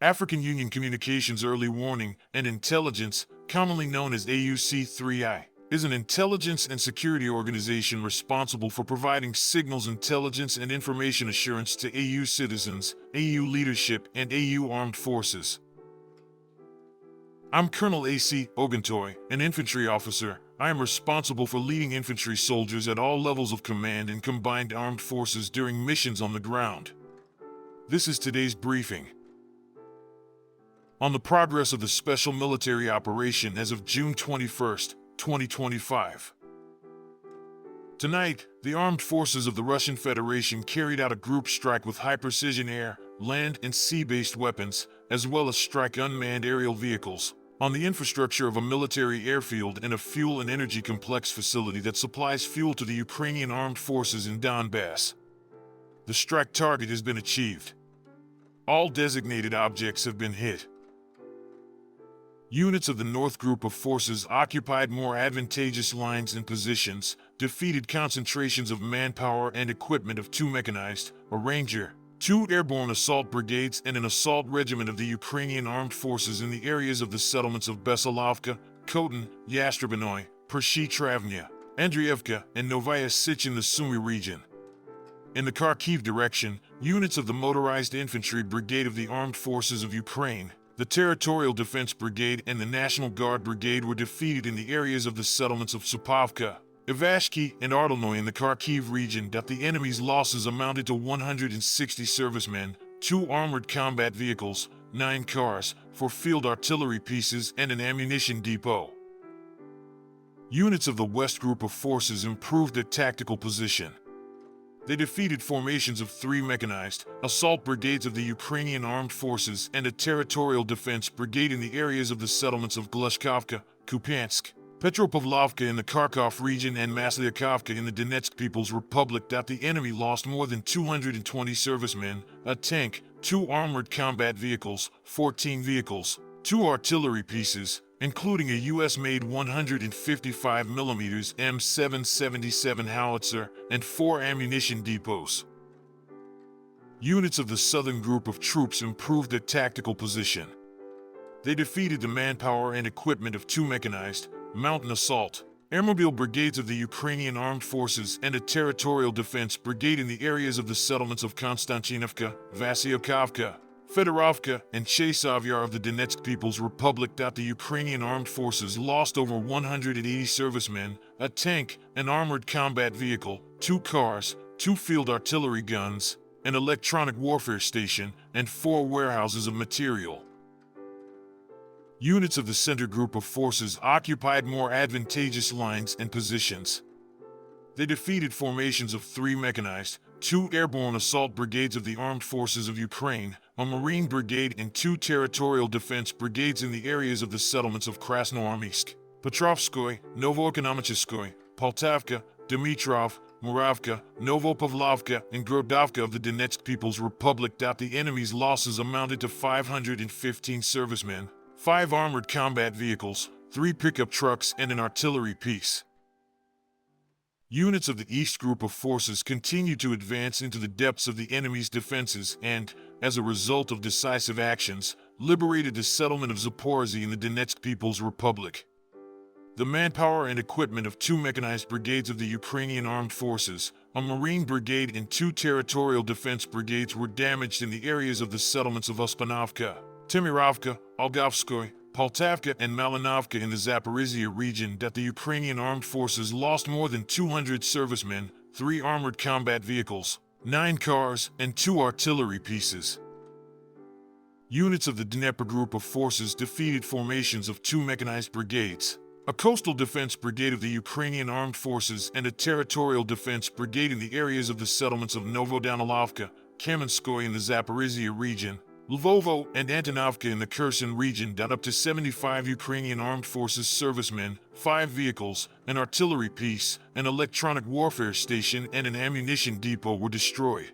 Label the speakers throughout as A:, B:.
A: African Union Communications Early Warning and Intelligence, commonly known as AUC3I, is an intelligence and security organization responsible for providing signals intelligence and information assurance to AU citizens, AU leadership, and AU armed forces. I'm Colonel A.C. Oguntoye, an infantry officer. I am responsible for leading infantry soldiers at all levels of command in combined armed forces during missions on the ground. This is today's briefing on the progress of the special military operation as of June 21, 2025. Tonight, the armed forces of the Russian Federation carried out a group strike with high-precision air, land, and sea-based weapons, as well as strike unmanned aerial vehicles, on the infrastructure of a military airfield and a fuel and energy complex facility that supplies fuel to the Ukrainian armed forces in Donbas. The strike target has been achieved. All designated objects have been hit. Units of the North Group of Forces occupied more advantageous lines and positions, defeated concentrations of manpower and equipment of 2 mechanized, a Ranger, 2 airborne assault brigades and an assault regiment of the Ukrainian armed forces in the areas of the settlements of Besilovka, Khotin, Yastribanoy, Pershi-Travnya, Andrievka, and Novaya Sich in the Sumy region. In the Kharkiv direction, units of the Motorized Infantry Brigade of the Armed Forces of Ukraine, the Territorial Defense Brigade, and the National Guard Brigade were defeated in the areas of the settlements of Supovka, Ivashki, and Artelnoy in the Kharkiv region. The enemy's losses amounted to 160 servicemen, 2 armored combat vehicles, 9 cars, 4 field artillery pieces, and an ammunition depot. Units of the West Group of Forces improved their tactical position. They defeated formations of 3 mechanized assault brigades of the Ukrainian Armed Forces and a Territorial Defense Brigade in the areas of the settlements of Gleshkovka, Kupiansk, Petropavlovka in the Kharkov region, and Maslyakhovka in the Donetsk People's Republic. The enemy lost more than 220 servicemen, a tank, 2 armored combat vehicles, 14 vehicles, 2 artillery pieces, including a U.S.-made 155mm M777 howitzer, and 4 ammunition depots. Units of the Southern Group of Troops improved their tactical position. They defeated the manpower and equipment of 2 mechanized, mountain assault, airmobile brigades of the Ukrainian Armed Forces and a Territorial Defense Brigade in the areas of the settlements of Konstantinovka, Vasyokhovka, Fedorovka, and Chesavyar of the Donetsk People's Republic. The Ukrainian Armed Forces lost over 180 servicemen, a tank, an armored combat vehicle, 2 cars, 2 field artillery guns, an electronic warfare station, and 4 warehouses of material. Units of the Center Group of Forces occupied more advantageous lines and positions. They defeated formations of 3 mechanized, 2 airborne assault brigades of the Armed Forces of Ukraine, a Marine Brigade, and 2 Territorial Defense Brigades in the areas of the settlements of Krasnoarmysk, Petrovskoy, Novoekonomichskoy, Poltavka, Dmitrov, Muravka, Novopavlovka, and Grodovka of the Donetsk People's Republic. The enemy's losses amounted to 515 servicemen, 5 armored combat vehicles, 3 pickup trucks, and an artillery piece. Units of the East Group of Forces continued to advance into the depths of the enemy's defenses and, as a result of decisive actions, liberated the settlement of Zaporizhzhia in the Donetsk People's Republic. The manpower and equipment of 2 mechanized brigades of the Ukrainian Armed Forces, a Marine Brigade, and 2 Territorial Defense Brigades were damaged in the areas of the settlements of Uspanovka, Timirovka, Olgovskoy, Poltavka, and Malinovka in the Zaporizhzhia region. The Ukrainian Armed Forces lost more than 200 servicemen, 3 armored combat vehicles, 9 cars, and 2 artillery pieces. Units of the Dnieper Group of Forces defeated formations of 2 mechanized brigades, a Coastal Defense Brigade of the Ukrainian Armed Forces and a Territorial Defense Brigade in the areas of the settlements of Novodanilovka, Kamenskoye in the Zaporizhzhia region, Lvovo, and Antonovka in the Kherson region. Up to 75 Ukrainian Armed Forces servicemen, 5 vehicles, an artillery piece, an electronic warfare station, and an ammunition depot were destroyed.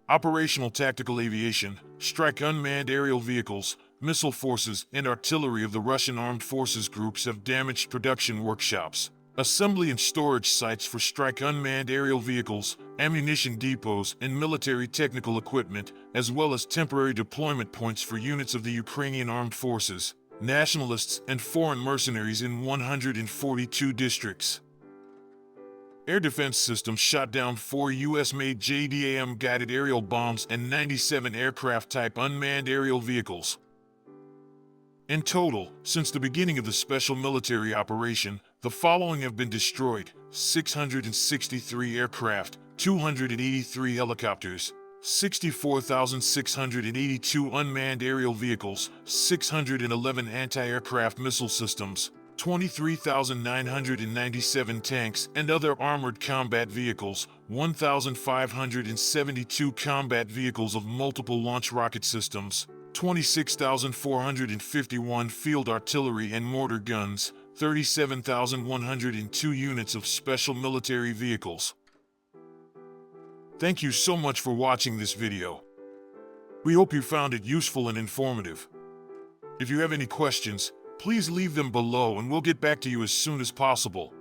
A: Operational tactical aviation, strike unmanned aerial vehicles, missile forces, and artillery of the Russian Armed Forces groups have damaged production workshops, assembly and storage sites for strike unmanned aerial vehicles, ammunition depots, and military technical equipment, as well as temporary deployment points for units of the Ukrainian armed forces, nationalists, and foreign mercenaries in 142 districts. Air defense systems shot down 4 U.S.-made JDAM guided aerial bombs and 97 aircraft-type unmanned aerial vehicles. In total, since the beginning of the special military operation, the following have been destroyed: 663 aircraft, 283 helicopters, 64,682 unmanned aerial vehicles, 611 anti-aircraft missile systems, 23,997 tanks and other armored combat vehicles, 1,572 combat vehicles of multiple launch rocket systems, 26,451 field artillery and mortar guns, 37,102 units of special military vehicles. Thank you so much for watching this video. We hope you found it useful and informative. If you have any questions, please leave them below and we'll get back to you as soon as possible.